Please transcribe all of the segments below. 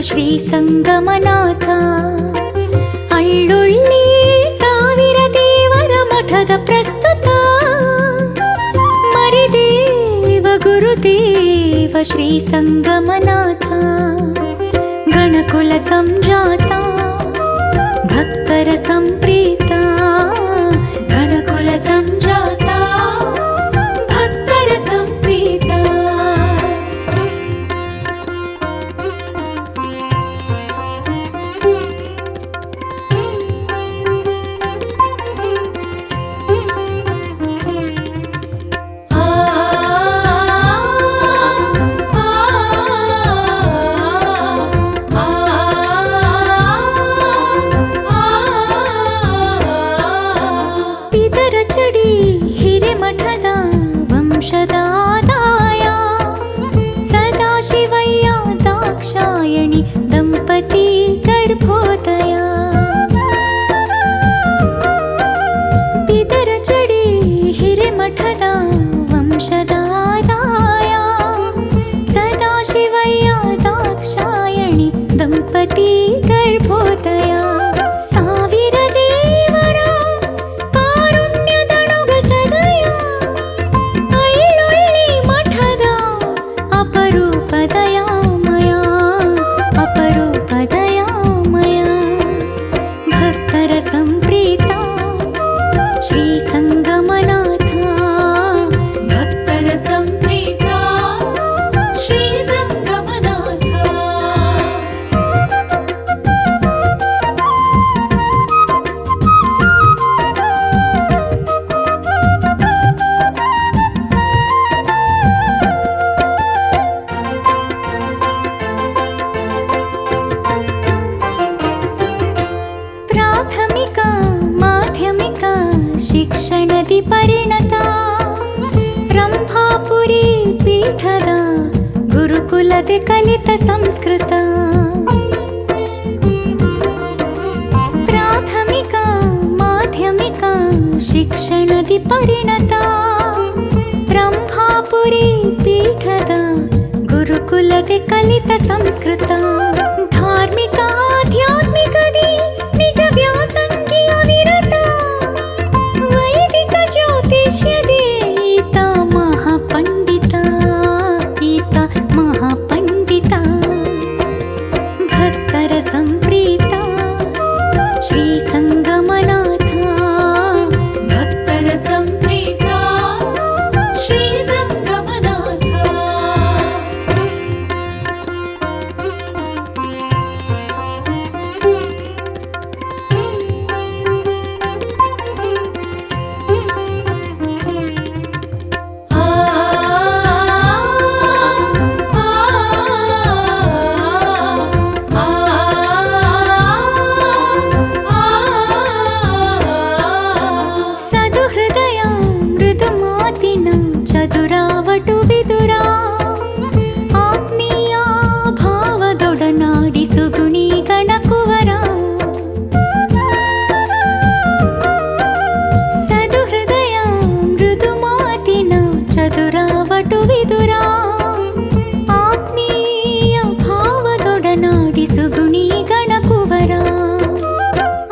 ಶ್ರೀ ಸಂಗಮನಾಥ. ಅಳ್ಳುಳ್ಳಿ ಸಾವಿರ ದೇವರ ಮಠದ ಪ್ರಸ್ತುತ, ಮರಿದೇವ ಗುರುದೇವ ಶ್ರೀ ಸಂಗಮನಾಥ. ಗಣಕುಲ ಸಂಜಾತ ಭಕ್ತರ ಸಂಪ್ರೀತ, ಗಣಕುಲ ಸಂಜಾತ ಭಕ್ತರ ಸಂಪ್ರೀತ. ಹಿರೇಮಠದ ವಂಶದಾದಾಯ ಸದಾಶಿವಯ್ಯ ದಾಕ್ಷಾಯಣಿ ದಂಪತಿ ಗರ್ಭೋದಯ. ಪಿತರಚಡಿ ಹಿರೇಮಠದ ವಂಶದಾದಾಯ ಸದಾಶಿವಯ್ಯ ದಾಕ್ಷಾಯಣಿ ದಂಪತಿ ಗರ್ಭೋದಯ. ಸಾವಿರ ದೇವರ ಕಾರುಣ್ಯದೊಣಗ ಸದಯ, ಅಳ್ಳುಳ್ಳಿ ಮಠದ ಅಪರೂಪದಯಾಮಯ ಅಪರೂಪದಯಾಮಯ. ಭಕ್ತರ ಸಂಪ್ರೀತ ಶ್ರೀ ಸಂಗಮನಾಥ, ಭಕ್ತರ ಸಂಪ್ರೀತ ಶ್ರೀ ಸಂಗಮನಾಥ. ಪ್ರಾಥಮಿಕ ಮಾಧ್ಯಮಿಕ ಶಿಕ್ಷಣದಿ ಪರಿಣತ, ರಂಭಾಪುರಿ ಪೀಠದ ಗುರುಕುಲದೆ ಕಲಿತ ಸಂಸ್ಕೃತ. ಪ್ರಾಥಮಿಕ ಮಾಧ್ಯಮಿಕ ಶಿಕ್ಷಣದಿ ಪರಿಣತ, ರಂಭಾಪುರಿ ಪೀಠದ ಗುರುಕುಲದೆ ಕಲಿತ ಸಂಸ್ಕೃತ. ಧಾರ್ಮಿಕ ಆಧ್ಯಾತ್ಮಿಕದಿ ನಿಜ ವ್ಯಾಸಂಗಿಯ ವಿರತ, ವೈದಿಕ ಜ್ಯೋತಿಷ್ಯದಿ ಈತ ಮಹಾಪಂಡಿತ, ಈತ ಮಹಾಪಂಡಿತ. ಭಕ್ತರ ಸಂಪ್ರೀತ ಶ್ರೀ ಸಂಗಮನಾಥ, ಭಕ್ತರ ಸಂಪ್ರೀತ ಶ್ರೀ ಸಂಗಮನಾಥ. ಸದುಹೃದಯ ಮೃದು ಮಾತಿನ ಚದುರಾವಟು ಬಿದುರ, ಆತ್ಮೀಯ ಭಾವದೊಡನಾಡಿ ಸುಗುಣಿ ಗಣಕುವರ. ಸದುಹೃದಯ ಮೃದು ಮಾತಿನ ಚದುರಾವಟು ಬಿದುರ, ಆತ್ಮೀಯ ಭಾವದೊಡನಾಡಿ ಸುಗುಣಿ ಗಣಕುವರ.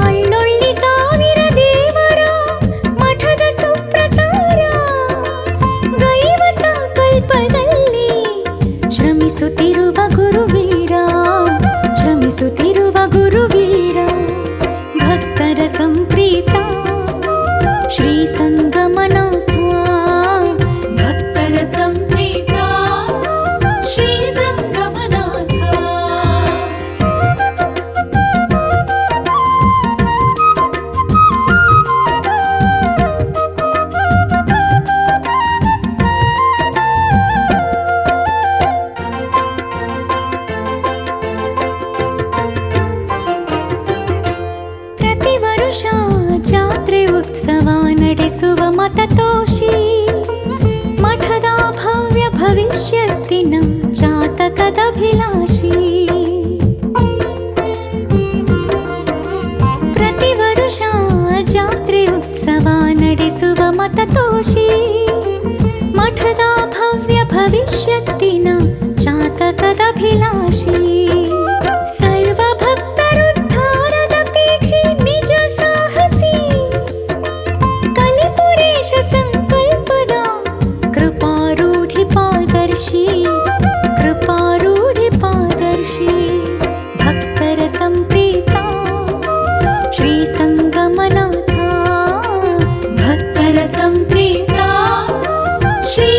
ಅಳ್ಳುಳ್ಳಿ ಸಾವಿರ ದೇವರ ಮಠದ ಸುಪ್ರಸಾರ, ಗೈವ ಸಂಕಲ್ಪದಲ್ಲಿ ಶ್ರಮಿಸುತ್ತಿರುವ ಗುರುವೀರ, ಶ್ರಮಿಸುತ್ತಿರುವ ಗುರುವೀರ. ಭಕ್ತರ ಸಂಪ್ರೀತ ಶ್ರೀ ಸಂಗಮನಾಥ, ಭಕ್ತರ ಸಂಪ್ರೀತ ಶ್ರೀ ಸಂಗಮನಾಥ. ಪ್ರತಿ ವರುಷ ಜಾತ್ರೆ ಉತ್ಸವ ನಡೆಸುವ ಮತತೋಷಿ, ಮಠದ ಭವ್ಯ ಭವಿಷ್ಯತ್ತಿನ ಜಾತಕದಭಿಲಾಷಿ. ಪ್ರತಿ ವರುಷ ಜಾತ್ರೆ ಉತ್ಸವ ನಡೆಸುವ ಮತತೋಷಿ, ಮಠದ ಭವ್ಯ ಭವಿಷ್ಯತ್ತಿನ ಜಾತಕದಭಿಲಾಷಿ. ಶ್ರೀ